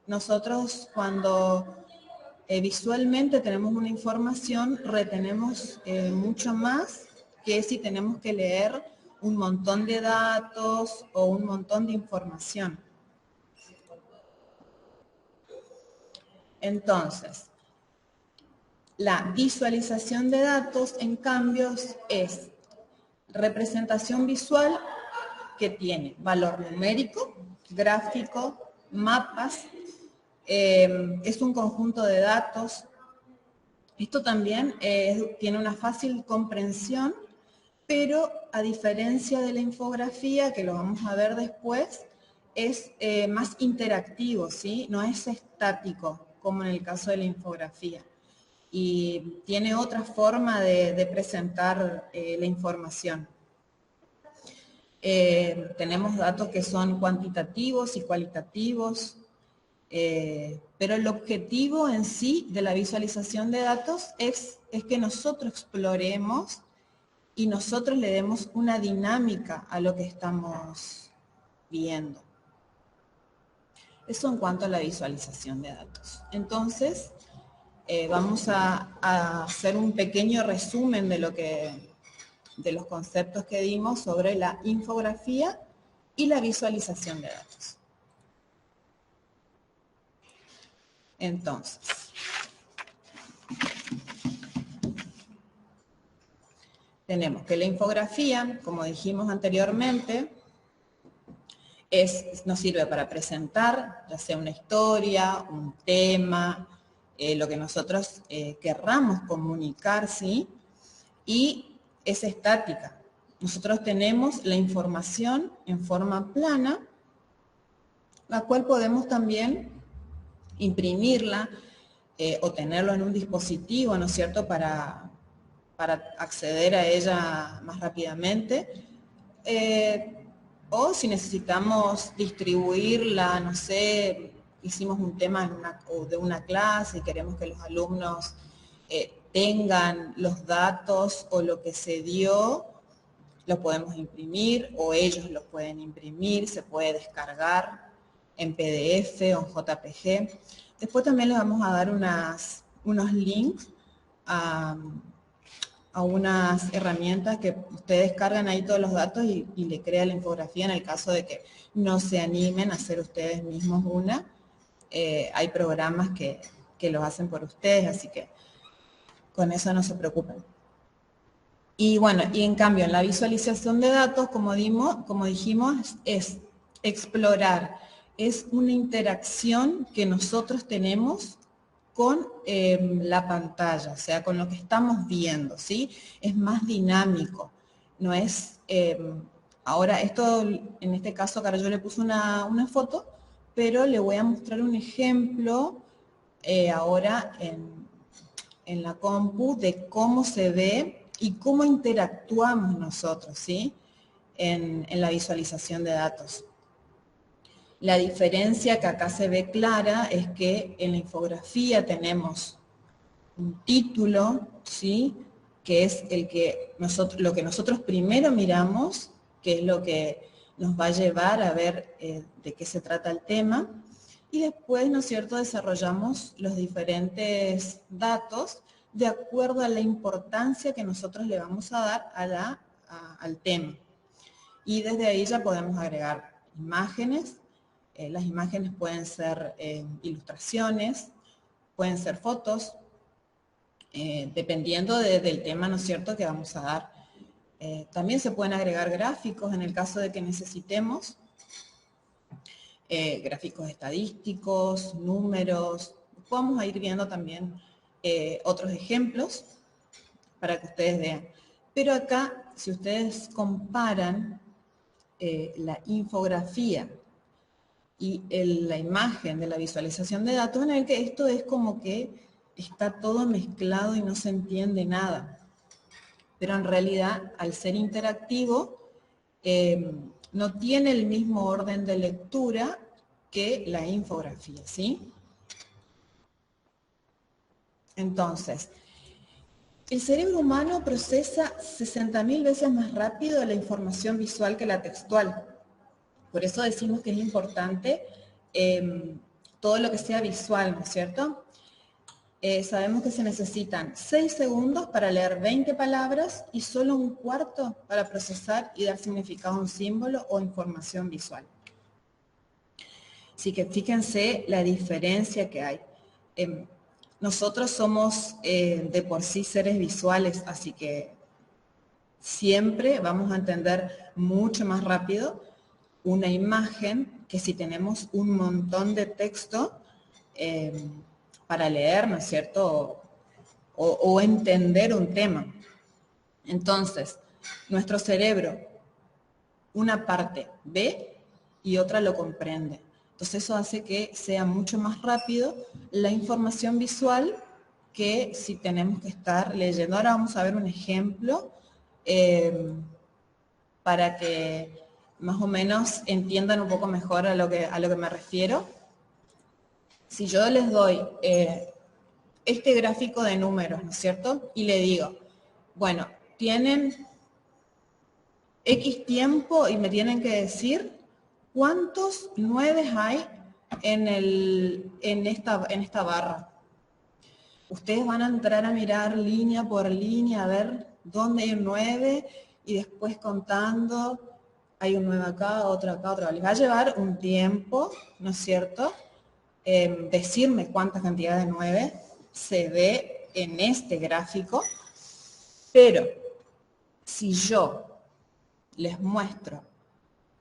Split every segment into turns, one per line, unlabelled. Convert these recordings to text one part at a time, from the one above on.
nosotros cuando visualmente tenemos una información, retenemos mucho más que si tenemos que leer un montón de datos o un montón de información. Entonces, la visualización de datos, en cambio, es representación visual que tiene valor numérico, gráfico, mapas, es un conjunto de datos. Esto también tiene una fácil comprensión, pero a diferencia de la infografía, que lo vamos a ver después, es más interactivo, ¿sí? No es estático, como en el caso de la infografía. Y tiene otra forma de presentar la información. Tenemos datos que son cuantitativos y cualitativos, pero el objetivo en sí de la visualización de datos es que nosotros exploremos y nosotros le demos una dinámica a lo que estamos viendo. Eso en cuanto a la visualización de datos. Entonces, vamos a hacer un pequeño resumen de los conceptos que dimos sobre la infografía y la visualización de datos. Entonces, tenemos que la infografía, como dijimos anteriormente, nos sirve para presentar, ya sea una historia, un tema, lo que nosotros querramos comunicar, ¿sí? Y es estática. Nosotros tenemos la información en forma plana, la cual podemos también imprimirla o tenerlo en un dispositivo, ¿no es cierto?, para acceder a ella más rápidamente. O si necesitamos distribuirla, no sé, hicimos un tema de una clase y queremos que los alumnos tengan los datos o lo que se dio, lo podemos imprimir o ellos lo pueden imprimir, se puede descargar en PDF o en JPG. Después también les vamos a dar unos links a unas herramientas que ustedes cargan ahí todos los datos y le crean la infografía en el caso de que no se animen a hacer ustedes mismos una. Hay programas que lo hacen por ustedes, así que con eso no se preocupen. Y bueno, y en cambio en la visualización de datos, como dijimos, es explorar, es una interacción que nosotros tenemos con la pantalla, o sea, con lo que estamos viendo, ¿sí? Es más dinámico, no es... ahora, esto, en este caso, acá yo le puse una foto, pero le voy a mostrar un ejemplo ahora en la compu de cómo se ve y cómo interactuamos nosotros, ¿sí? En la visualización de datos. La diferencia que acá se ve clara es que en la infografía tenemos un título, ¿sí?, que es lo que nosotros primero miramos, que es lo que nos va a llevar a ver de qué se trata el tema, y después, ¿no es cierto?, desarrollamos los diferentes datos de acuerdo a la importancia que nosotros le vamos a dar al tema. Y desde ahí ya podemos agregar imágenes. Las imágenes pueden ser ilustraciones, pueden ser fotos, dependiendo del tema, ¿no es cierto?, que vamos a dar. También se pueden agregar gráficos en el caso de que necesitemos, gráficos estadísticos, números. Vamos a ir viendo también otros ejemplos para que ustedes vean. Pero acá, si ustedes comparan la infografía y la imagen de la visualización de datos, en el que esto es como que está todo mezclado y no se entiende nada. Pero en realidad, al ser interactivo, no tiene el mismo orden de lectura que la infografía, ¿sí? Entonces, el cerebro humano procesa 60.000 veces más rápido la información visual que la textual. Por eso decimos que es importante todo lo que sea visual, ¿no es cierto? Sabemos que se necesitan 6 segundos para leer 20 palabras y solo un cuarto para procesar y dar significado a un símbolo o información visual. Así que fíjense la diferencia que hay. Nosotros somos de por sí seres visuales, así que siempre vamos a entender mucho más rápido una imagen que si tenemos un montón de texto para leer, ¿no es cierto? O entender un tema. Entonces, nuestro cerebro, una parte ve y otra lo comprende. Entonces eso hace que sea mucho más rápido la información visual que si tenemos que estar leyendo. Ahora vamos a ver un ejemplo para que más o menos entiendan un poco mejor a lo que me refiero. Si yo les doy este gráfico de números, ¿no es cierto? Y le digo, bueno, tienen X tiempo y me tienen que decir cuántos 9 hay en esta barra. Ustedes van a entrar a mirar línea por línea, a ver dónde hay un 9 y después contando, hay un 9 acá, otro acá, otro. Les va a llevar un tiempo, ¿no es cierto? Decirme cuánta cantidad de 9 se ve en este gráfico, pero si yo les muestro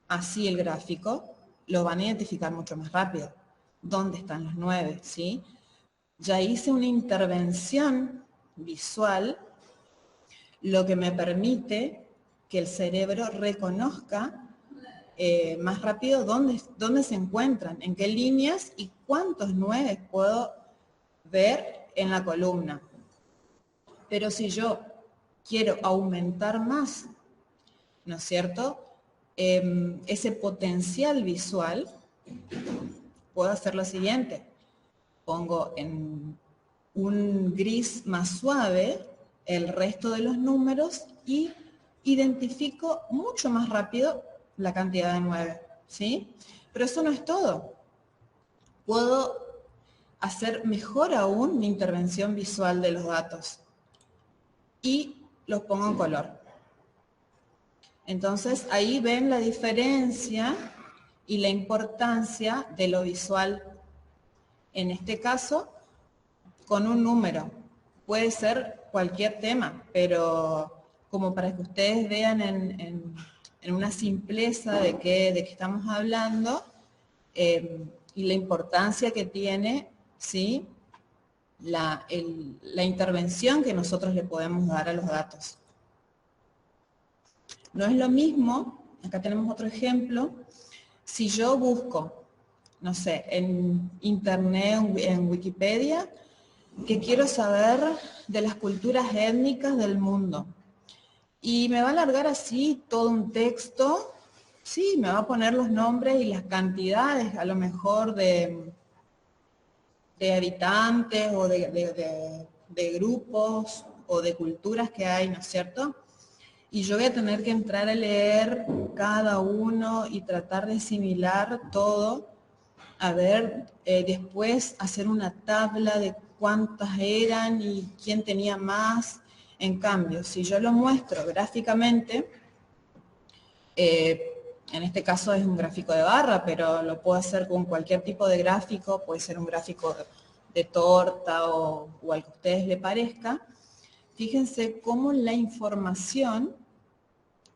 así el gráfico, lo van a identificar mucho más rápido. ¿Dónde están los 9? ¿Sí? Ya hice una intervención visual, lo que me permite que el cerebro reconozca más rápido dónde se encuentran, en qué líneas y cuántos 9 puedo ver en la columna. Pero si yo quiero aumentar más, ¿no es cierto?, ese potencial visual, puedo hacer lo siguiente. Pongo en un gris más suave el resto de los números y identifico mucho más rápido la cantidad de 9, ¿sí? Pero eso no es todo. Puedo hacer mejor aún mi intervención visual de los datos y los pongo en color. Entonces, ahí ven la diferencia y la importancia de lo visual. En este caso, con un número. Puede ser cualquier tema, pero como para que ustedes vean en una simpleza de qué estamos hablando y la importancia que tiene, ¿sí?, la intervención que nosotros le podemos dar a los datos. No es lo mismo, acá tenemos otro ejemplo, si yo busco, no sé, en internet, en Wikipedia, que quiero saber de las culturas étnicas del mundo. Y me va a largar así todo un texto, sí, me va a poner los nombres y las cantidades, a lo mejor de habitantes o de grupos o de culturas que hay, ¿no es cierto? Y yo voy a tener que entrar a leer cada uno y tratar de asimilar todo, a ver, después hacer una tabla de cuántas eran y quién tenía más. En cambio, si yo lo muestro gráficamente, en este caso es un gráfico de barra, pero lo puedo hacer con cualquier tipo de gráfico, puede ser un gráfico de torta o al que a ustedes les parezca. Fíjense cómo la información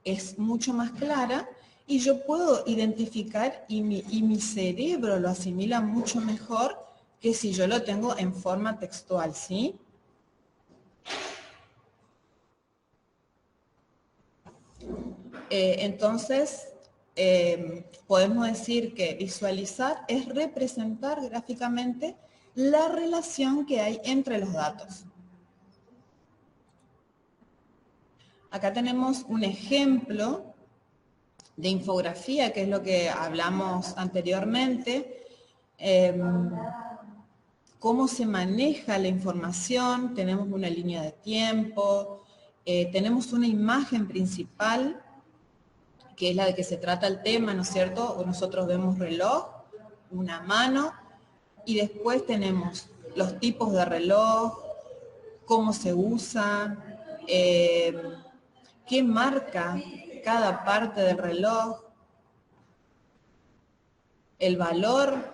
es mucho más clara y yo puedo identificar y mi cerebro lo asimila mucho mejor que si yo lo tengo en forma textual, ¿sí? Entonces, podemos decir que visualizar es representar gráficamente la relación que hay entre los datos. Acá tenemos un ejemplo de infografía, que es lo que hablamos anteriormente, cómo se maneja la información, tenemos una línea de tiempo, tenemos una imagen principal, que es la de que se trata el tema, ¿no es cierto? Nosotros vemos reloj, una mano, y después tenemos los tipos de reloj, cómo se usa, qué marca cada parte del reloj, el valor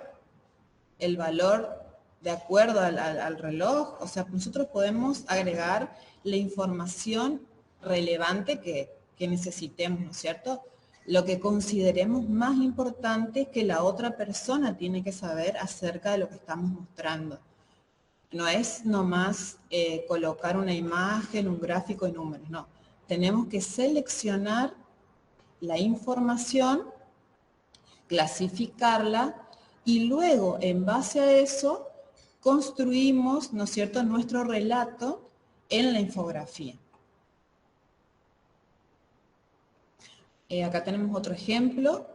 de acuerdo al reloj. O sea, nosotros podemos agregar la información relevante que necesitemos, ¿no es cierto? Lo que consideremos más importante que la otra persona tiene que saber acerca de lo que estamos mostrando. No es nomás colocar una imagen, un gráfico y números, no. Tenemos que seleccionar la información, clasificarla y luego, en base a eso, construimos, ¿no es cierto?, nuestro relato en la infografía. Acá tenemos otro ejemplo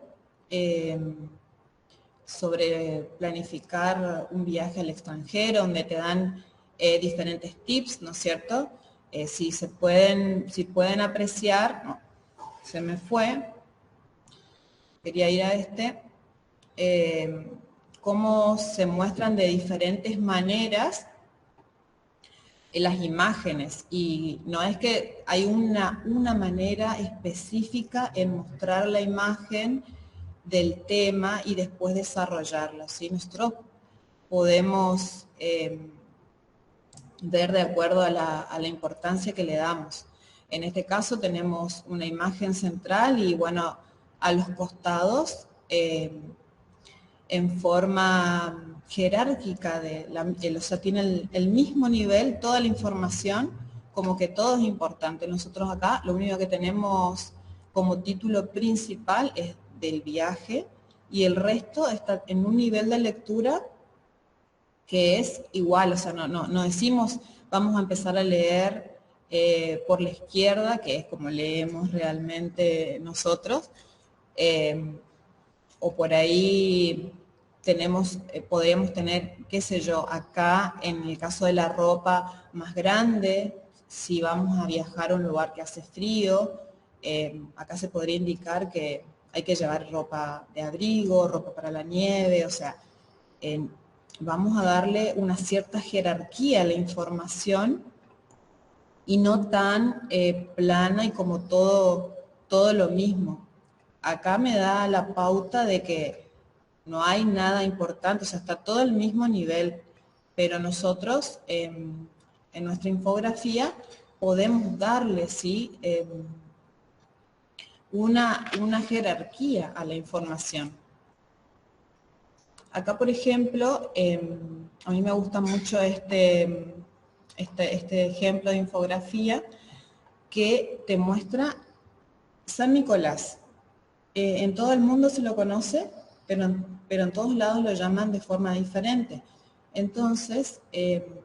sobre planificar un viaje al extranjero, donde te dan diferentes tips, ¿no es cierto? Si pueden apreciar, no, se me fue, quería ir a cómo se muestran de diferentes maneras las imágenes, y no es que hay una manera específica en mostrar la imagen del tema y después desarrollarla, ¿sí? Nosotros podemos ver de acuerdo a la importancia que le damos. En este caso tenemos una imagen central y, bueno, a los costados en forma jerárquica, o sea, tiene el mismo nivel, toda la información, como que todo es importante. Nosotros acá lo único que tenemos como título principal es del viaje, y el resto está en un nivel de lectura que es igual. O sea, no decimos vamos a empezar a leer por la izquierda, que es como leemos realmente nosotros, o por ahí podríamos tener, qué sé yo, acá en el caso de la ropa más grande, si vamos a viajar a un lugar que hace frío, acá se podría indicar que hay que llevar ropa de abrigo, ropa para la nieve. O sea, vamos a darle una cierta jerarquía a la información y no tan plana y como todo lo mismo. Acá me da la pauta de que no hay nada importante, o sea, está todo al mismo nivel, pero nosotros en nuestra infografía podemos darle, ¿sí?, una jerarquía a la información. Acá, por ejemplo, a mí me gusta mucho este ejemplo de infografía que te muestra San Nicolás. En todo el mundo se lo conoce, pero en todos lados lo llaman de forma diferente. Entonces,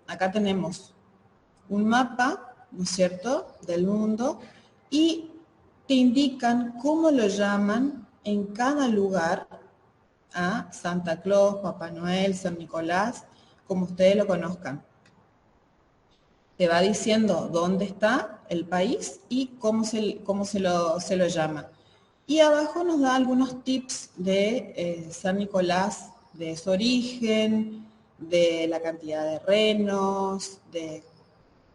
acá tenemos un mapa, ¿no es cierto?, del mundo, y te indican cómo lo llaman en cada lugar a Santa Claus, Papá Noel, San Nicolás, como ustedes lo conozcan. Te va diciendo dónde está el país y cómo se lo llama. Y abajo nos da algunos tips de San Nicolás, de su origen, de la cantidad de renos, de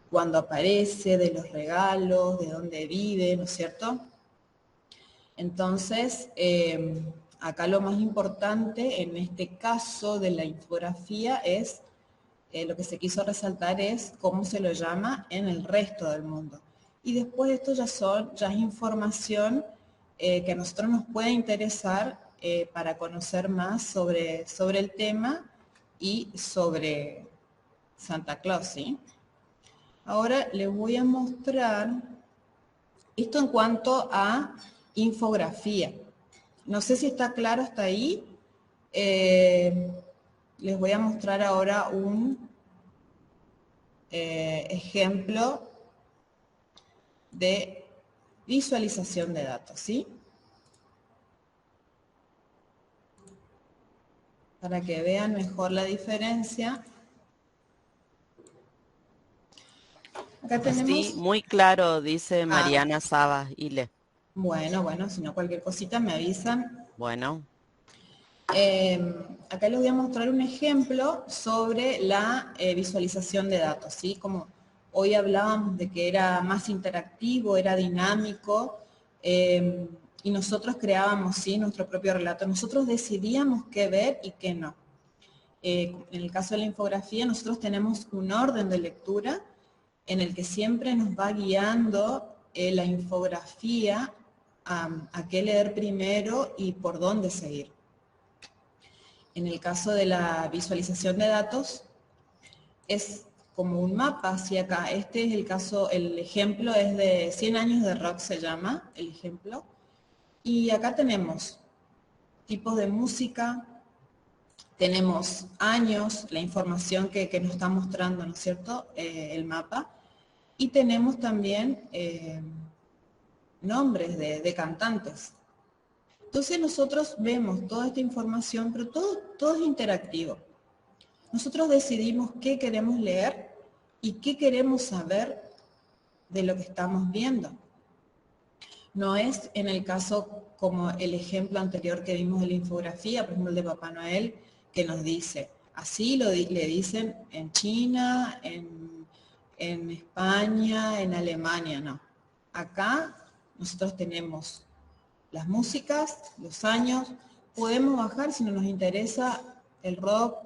cuándo aparece, de los regalos, de dónde vive, ¿no es cierto? Entonces, acá lo más importante en este caso de la infografía es, lo que se quiso resaltar es cómo se lo llama en el resto del mundo. Y después esto ya es información que a nosotros nos puede interesar para conocer más sobre el tema y sobre Santa Claus, ¿sí? Ahora les voy a mostrar esto en cuanto a infografía. No sé si está claro hasta ahí. Les voy a mostrar ahora un ejemplo de visualización de datos, ¿sí? Para que vean mejor la diferencia. Acá tenemos...
Sí, muy claro, dice
Ah,
Mariana Sabas Ile.
bueno, si no cualquier cosita me avisan.
Bueno.
Acá les voy a mostrar un ejemplo sobre la visualización de datos, ¿sí? Como hoy hablábamos de que era más interactivo, era dinámico, y nosotros creábamos, ¿sí?, nuestro propio relato. Nosotros decidíamos qué ver y qué no. En el caso de la infografía, nosotros tenemos un orden de lectura en el que siempre nos va guiando la infografía a qué leer primero y por dónde seguir. En el caso de la visualización de datos, es como un mapa hacia acá. Este es el caso, el ejemplo es de 100 años de rock, se llama el ejemplo. Y acá tenemos tipos de música, tenemos años, la información que nos está mostrando, ¿no es cierto?, el mapa. Y tenemos también nombres de cantantes. Entonces nosotros vemos toda esta información, pero todo es interactivo. Nosotros decidimos qué queremos leer y qué queremos saber de lo que estamos viendo. No es en el caso como el ejemplo anterior que vimos de la infografía, por ejemplo el de Papá Noel, que nos dice, así le dicen en China, en España, en Alemania, no. Acá nosotros tenemos las músicas, los años, podemos bajar si no nos interesa el rock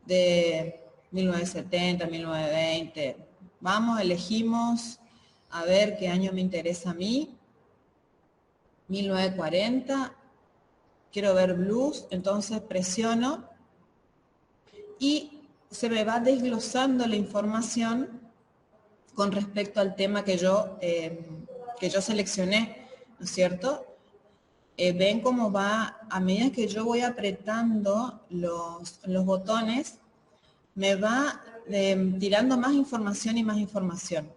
de 1970, 1920. Vamos, elegimos a ver qué año me interesa a mí. 1940, quiero ver blues, entonces presiono y se me va desglosando la información con respecto al tema que yo seleccioné, ¿no es cierto? Ven cómo va, a medida que yo voy apretando los botones, me va tirando más información y más información.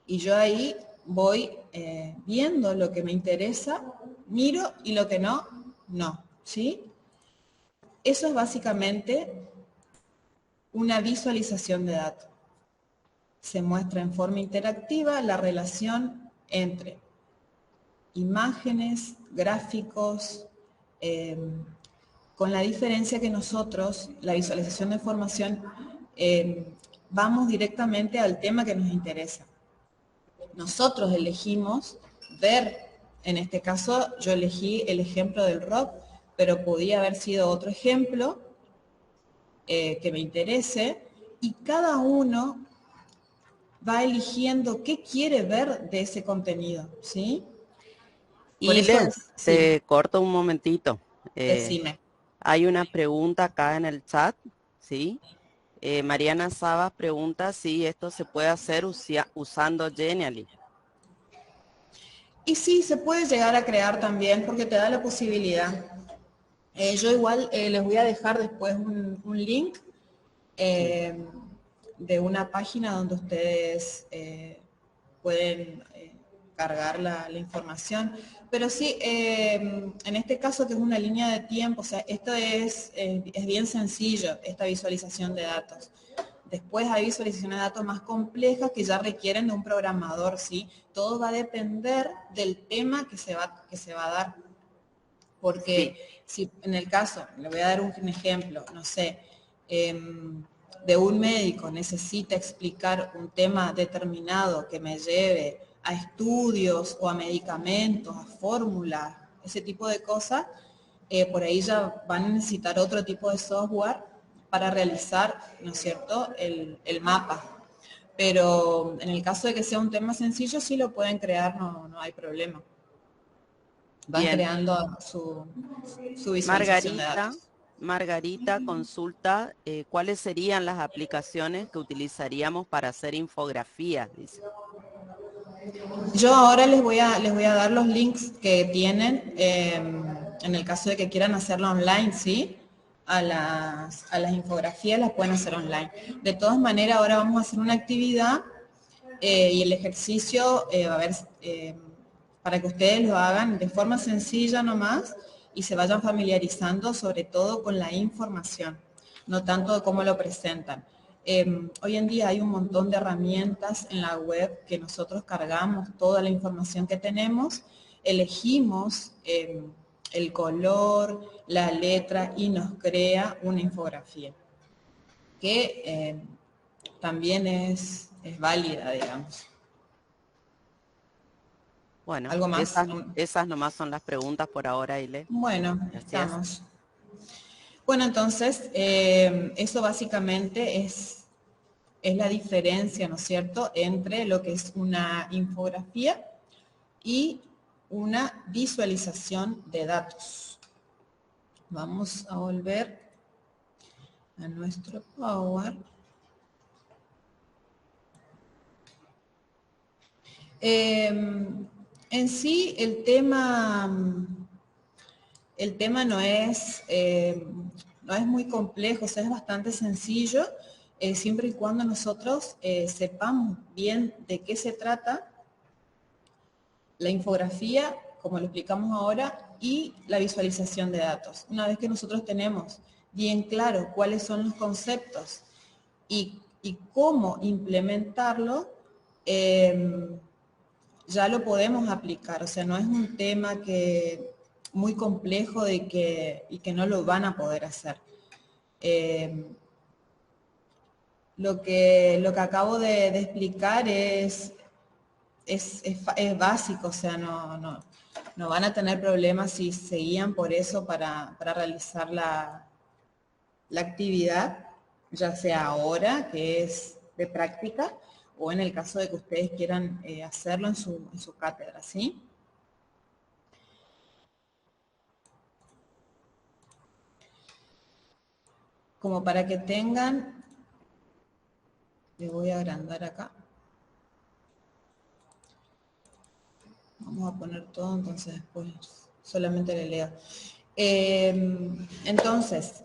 Y yo ahí voy viendo lo que me interesa, miro y lo que no, no, ¿sí? Eso es básicamente una visualización de datos. Se muestra en forma interactiva la relación entre imágenes, gráficos, con la diferencia que nosotros, la visualización de información, vamos directamente al tema que nos interesa. Nosotros elegimos ver, en este caso yo elegí el ejemplo del rock, pero podía haber sido otro ejemplo que me interese, y cada uno va eligiendo qué quiere ver de ese contenido, ¿sí? Por eso,
Iles,
sí,
te corto un momentito.
decime.
Hay una pregunta acá en el chat, ¿sí? Mariana Sabas pregunta si esto se puede hacer usando Genially.
Y sí, se puede llegar a crear también porque te da la posibilidad. Yo igual les voy a dejar después un link
Sí.
de una página donde ustedes pueden cargar la información. Pero sí, en este caso que es una línea de tiempo, o sea, esto es bien sencillo, esta visualización de datos. Después hay visualizaciones de datos más complejas que ya requieren de un programador, ¿sí? Todo va a depender del tema que se va a dar.
Sí.
Porque si en el caso, le voy a dar un ejemplo, no sé, de un médico necesita explicar un tema determinado que me lleve a estudios o a medicamentos, a fórmulas, ese tipo de cosas, por ahí ya van a necesitar otro tipo de software para realizar, ¿no es cierto?, el mapa. Pero en el caso de que sea un tema sencillo, sí lo pueden crear, no hay problema. Van
Bien.
creando su visualización de
Margarita,
datos.
Margarita consulta cuáles serían las aplicaciones que utilizaríamos para hacer infografías, dice.
Yo ahora les voy a dar los links que tienen en el caso de que quieran hacerlo online, ¿sí? A las infografías las pueden hacer online. De todas maneras, ahora vamos a hacer una actividad y el ejercicio va a ver para que ustedes lo hagan de forma sencilla nomás y se vayan familiarizando sobre todo con la información, no tanto de cómo lo presentan. Hoy en día hay un montón de herramientas en la web que nosotros cargamos toda la información que tenemos, elegimos el color, la letra y nos crea una infografía que también es válida, digamos.
Bueno,
¿Algo más?
esas nomás son las preguntas por ahora, Ile.
Bueno,
Gracias.
estamos. Bueno, entonces, eso básicamente es la diferencia, ¿no es cierto?, entre lo que es una infografía y una visualización de datos. Vamos a volver a nuestro Power. En sí, el tema no es muy complejo, o sea, es bastante sencillo, siempre y cuando nosotros sepamos bien de qué se trata la infografía, como lo explicamos ahora, y la visualización de datos. Una vez que nosotros tenemos bien claro cuáles son los conceptos y cómo implementarlo, ya lo podemos aplicar. O sea, no es un tema muy complejo y que no lo van a poder hacer. Lo que acabo de explicar es básico, o sea, no van a tener problemas si se guían por eso para realizar la actividad, ya sea ahora, que es de práctica, o en el caso de que ustedes quieran hacerlo en su cátedra, ¿sí? Como para que tengan, le voy a agrandar acá. Vamos a poner todo, entonces después solamente le leo. Entonces,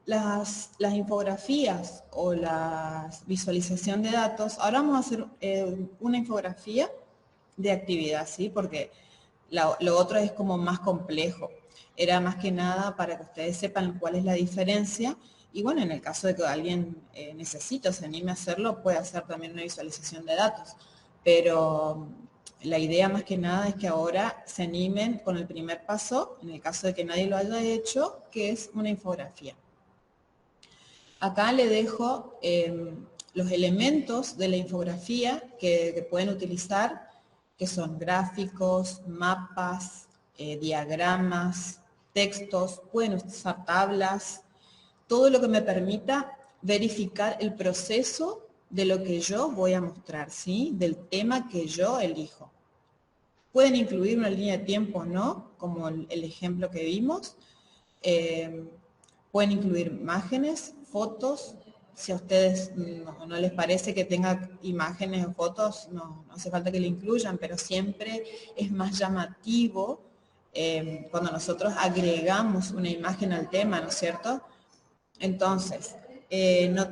las infografías o la visualización de datos, ahora vamos a hacer una infografía de actividad, ¿sí? Porque lo otro es como más complejo. Era más que nada para que ustedes sepan cuál es la diferencia. Y bueno, en el caso de que alguien necesite o se anime a hacerlo, puede hacer también una visualización de datos. Pero la idea más que nada es que ahora se animen con el primer paso, en el caso de que nadie lo haya hecho, que es una infografía. Acá le dejo los elementos de la infografía que pueden utilizar, que son gráficos, mapas, diagramas, textos, pueden usar tablas, todo lo que me permita verificar el proceso de lo que yo voy a mostrar, ¿sí? Del tema que yo elijo. Pueden incluir una línea de tiempo o no, como el ejemplo que vimos. Pueden incluir imágenes, fotos. Si a ustedes no les parece que tenga imágenes o fotos, no hace falta que lo incluyan, pero siempre es más llamativo cuando nosotros agregamos una imagen al tema, ¿no es cierto? Entonces,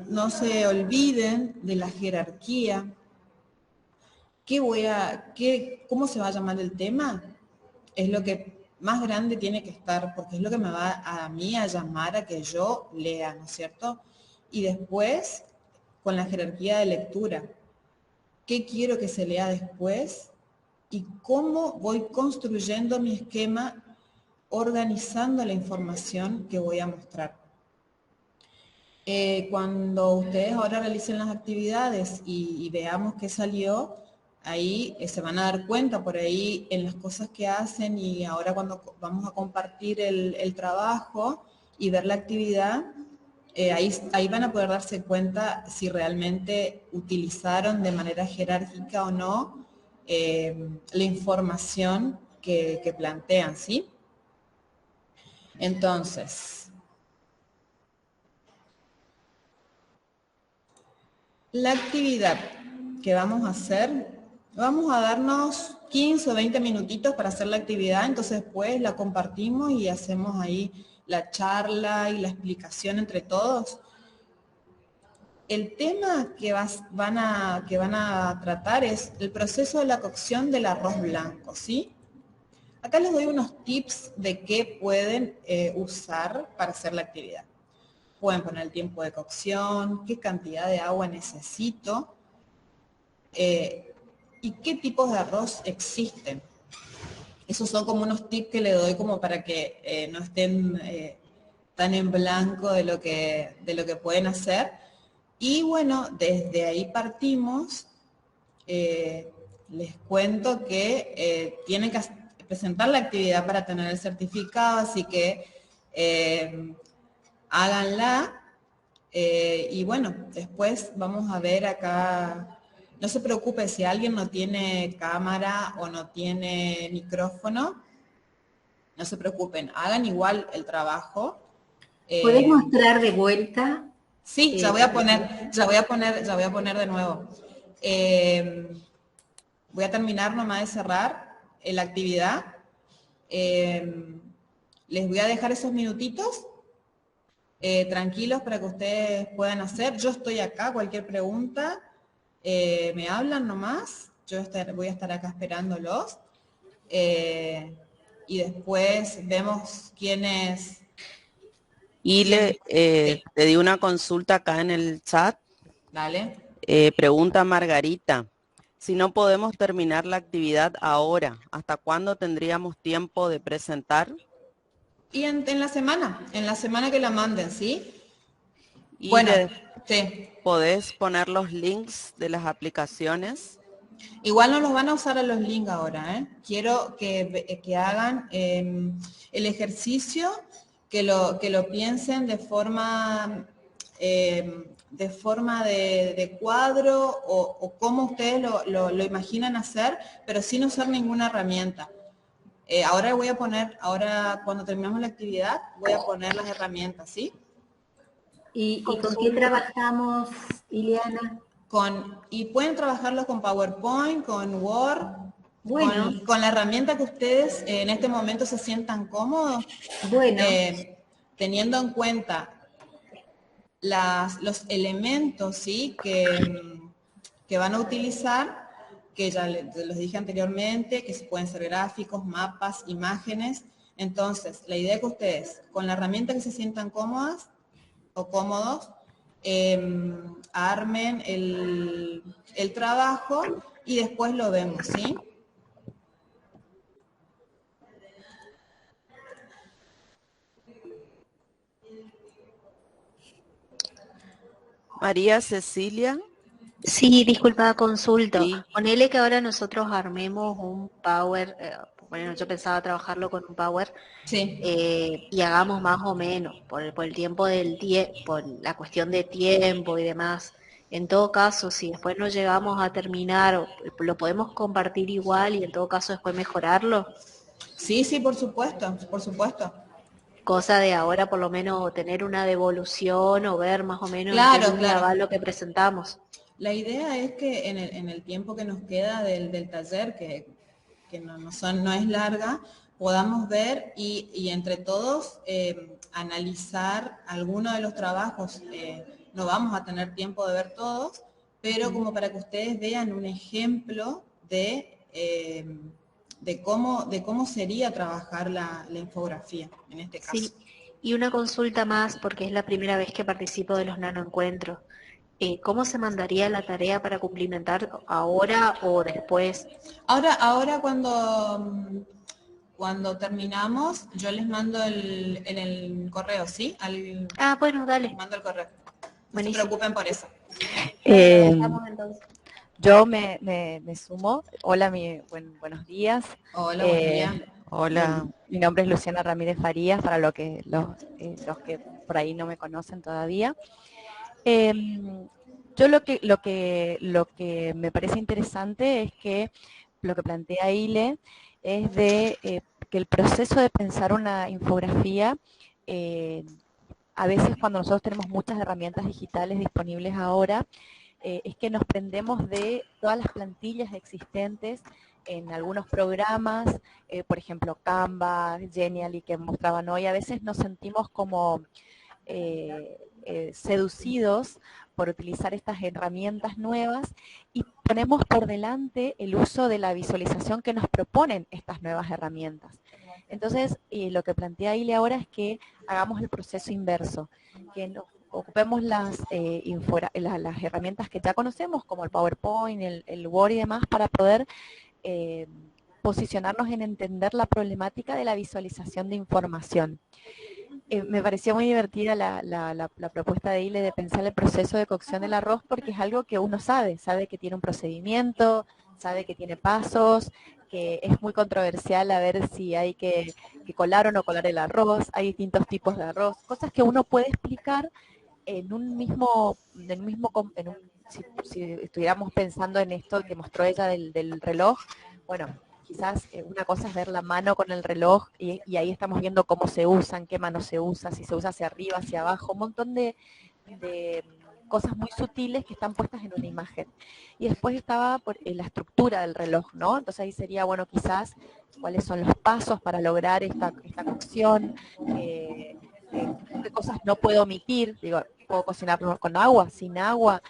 no se olviden de la jerarquía. ¿Cómo se va a llamar el tema? Es lo que más grande tiene que estar, porque es lo que me va a mí a llamar a que yo lea, ¿no es cierto? Y después, con la jerarquía de lectura, ¿qué quiero que se lea después? Y cómo voy construyendo mi esquema, organizando la información que voy a mostrar. Cuando ustedes ahora realicen las actividades y veamos qué salió, ahí se van a dar cuenta por ahí en las cosas que hacen, y ahora cuando vamos a compartir el trabajo y ver la actividad, ahí van a poder darse cuenta si realmente utilizaron de manera jerárquica o no la información que plantean, ¿sí? Entonces, la actividad que vamos a hacer, vamos a darnos 15 o 20 minutitos para hacer la actividad, entonces después la compartimos y hacemos ahí la charla y la explicación entre todos. El tema que van a tratar es el proceso de la cocción del arroz blanco, ¿sí? Acá les doy unos tips de qué pueden usar para hacer la actividad. Pueden poner el tiempo de cocción, qué cantidad de agua necesito, y qué tipos de arroz existen. Esos son como unos tips que le doy como para que no estén tan en blanco de lo que pueden hacer. Y bueno, desde ahí partimos. Les cuento que tienen que presentar la actividad para tener el certificado, así que háganla. Y bueno, después vamos a ver acá. No se preocupe si alguien no tiene cámara o no tiene micrófono, no se preocupen, hagan igual el trabajo.
¿Podés mostrar de vuelta?
Sí, ya voy a poner de nuevo. Voy a terminar nomás de cerrar la actividad. Les voy a dejar esos minutitos tranquilos para que ustedes puedan hacer. Yo estoy acá, cualquier pregunta, me hablan nomás. Yo voy a estar acá esperándolos. Y después vemos quiénes...
Y te di una consulta acá en el chat.
Dale.
Pregunta Margarita, si no podemos terminar la actividad ahora, ¿hasta cuándo tendríamos tiempo de presentar?
Y en la semana que la manden, ¿sí?
Y
bueno, sí.
¿Podés poner los links de las aplicaciones?
Igual no los van a usar a los links ahora, ¿eh? Quiero que hagan el ejercicio, que lo piensen de forma de cuadro o cómo ustedes lo imaginan hacer, pero sin usar ninguna herramienta. Ahora cuando terminamos la actividad, voy a poner las herramientas, ¿sí?
¿Y con qué trabajamos, Ileana?
Y pueden trabajarlo con PowerPoint, con Word,
bueno,
con la herramienta que ustedes en este momento se sientan cómodos.
Bueno.
Teniendo en cuenta los elementos, ¿sí? que van a utilizar, que ya los dije anteriormente, que pueden ser gráficos, mapas, imágenes. Entonces, la idea es que ustedes, con la herramienta que se sientan cómodas o cómodos, armen el trabajo y después lo vemos, ¿sí?
María Cecilia.
Sí, disculpa, consulto.
Sí.
Ponele que ahora nosotros armemos un Power, bueno, yo pensaba trabajarlo con un Power,
sí.
Y hagamos más o menos, por el tiempo por la cuestión de tiempo y demás. En todo caso, si después no llegamos a terminar, lo podemos compartir igual y en todo caso después mejorarlo.
Sí, sí, por supuesto, por supuesto.
Cosa de ahora por lo menos tener una devolución o ver más o menos
claro,
en qué línea va lo que presentamos.
La idea es que en el tiempo que nos queda del taller, que no es larga, podamos ver y entre todos analizar algunos de los trabajos. No vamos a tener tiempo de ver todos, pero como para que ustedes vean un ejemplo de cómo sería trabajar la infografía en este caso.
Sí, y una consulta más, porque es la primera vez que participo de los nanoencuentros. ¿Cómo se mandaría la tarea para cumplimentar ahora o después?
Ahora cuando terminamos, yo les mando en el correo, ¿sí?
Bueno, dale.
Les mando el correo. No
Buenísimo.
se preocupen por eso.
Yo me sumo. Hola, buenos días.
Hola, buenos días.
Hola.
Mi nombre es Luciana Ramírez Farías, para los que por ahí no me conocen todavía. Yo lo que me parece interesante es que lo que plantea Ile es de que el proceso de pensar una infografía, a veces cuando nosotros tenemos muchas herramientas digitales disponibles ahora, es que nos prendemos de todas las plantillas existentes en algunos programas, por ejemplo Canva, Genially, que mostraban hoy. A veces nos sentimos como seducidos por utilizar estas herramientas nuevas y ponemos por delante el uso de la visualización que nos proponen estas nuevas herramientas. Entonces, lo que plantea Ile ahora es que hagamos el proceso inverso, que nos ocupemos las herramientas que ya conocemos, como el PowerPoint, el Word y demás, para poder posicionarnos en entender la problemática de la visualización de información. Me pareció muy divertida la propuesta de Ile de pensar el proceso de cocción del arroz, porque es algo que uno sabe que tiene un procedimiento, sabe que tiene pasos, que es muy controversial a ver si hay que colar o no colar el arroz, hay distintos tipos de arroz, cosas que uno puede explicar en un mismo, si estuviéramos pensando en esto que mostró ella del reloj, bueno, quizás una cosa es ver la mano con el reloj y ahí estamos viendo cómo se usa, en qué mano se usa, si se usa hacia arriba, hacia abajo, un montón de cosas muy sutiles que están puestas en una imagen. Y después estaba la estructura del reloj, ¿no? Entonces ahí sería, bueno, quizás cuáles son los pasos para lograr esta cocción, qué cosas no puedo omitir, digo, puedo cocinar con agua, sin agua,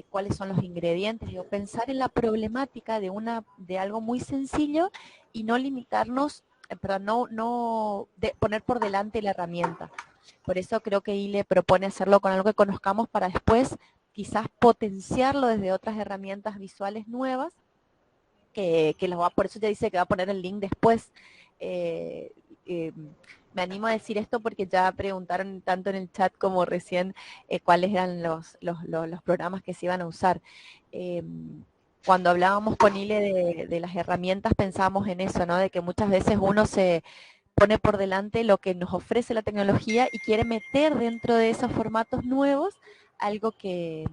cuáles son los ingredientes, digo, pensar en la problemática de algo muy sencillo y no limitarnos, poner por delante la herramienta. Por eso creo que ILE propone hacerlo con algo que conozcamos para después quizás potenciarlo desde otras herramientas visuales nuevas, por eso te dice que va a poner el link después. Me animo a decir esto porque ya preguntaron tanto en el chat como recién cuáles eran los programas que se iban a usar. Cuando hablábamos con Ile de las herramientas pensábamos en eso, ¿no? De que muchas veces uno se pone por delante lo que nos ofrece la tecnología y quiere meter dentro de esos formatos nuevos algo que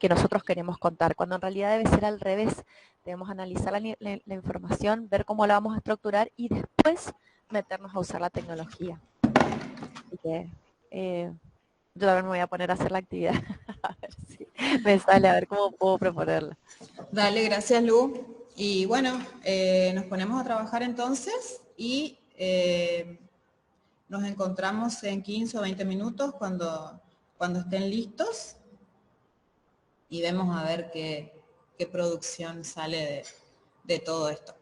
nosotros queremos contar, cuando en realidad debe ser al revés. Debemos analizar la información, ver cómo la vamos a estructurar y después meternos a usar la tecnología. Así que yo también me voy a poner a hacer la actividad, a ver si me sale, a ver cómo puedo proponerla.
Dale, gracias Lu. Y bueno, nos ponemos a trabajar entonces y nos encontramos en 15 o 20 minutos cuando estén listos y vemos a ver qué producción sale de todo esto.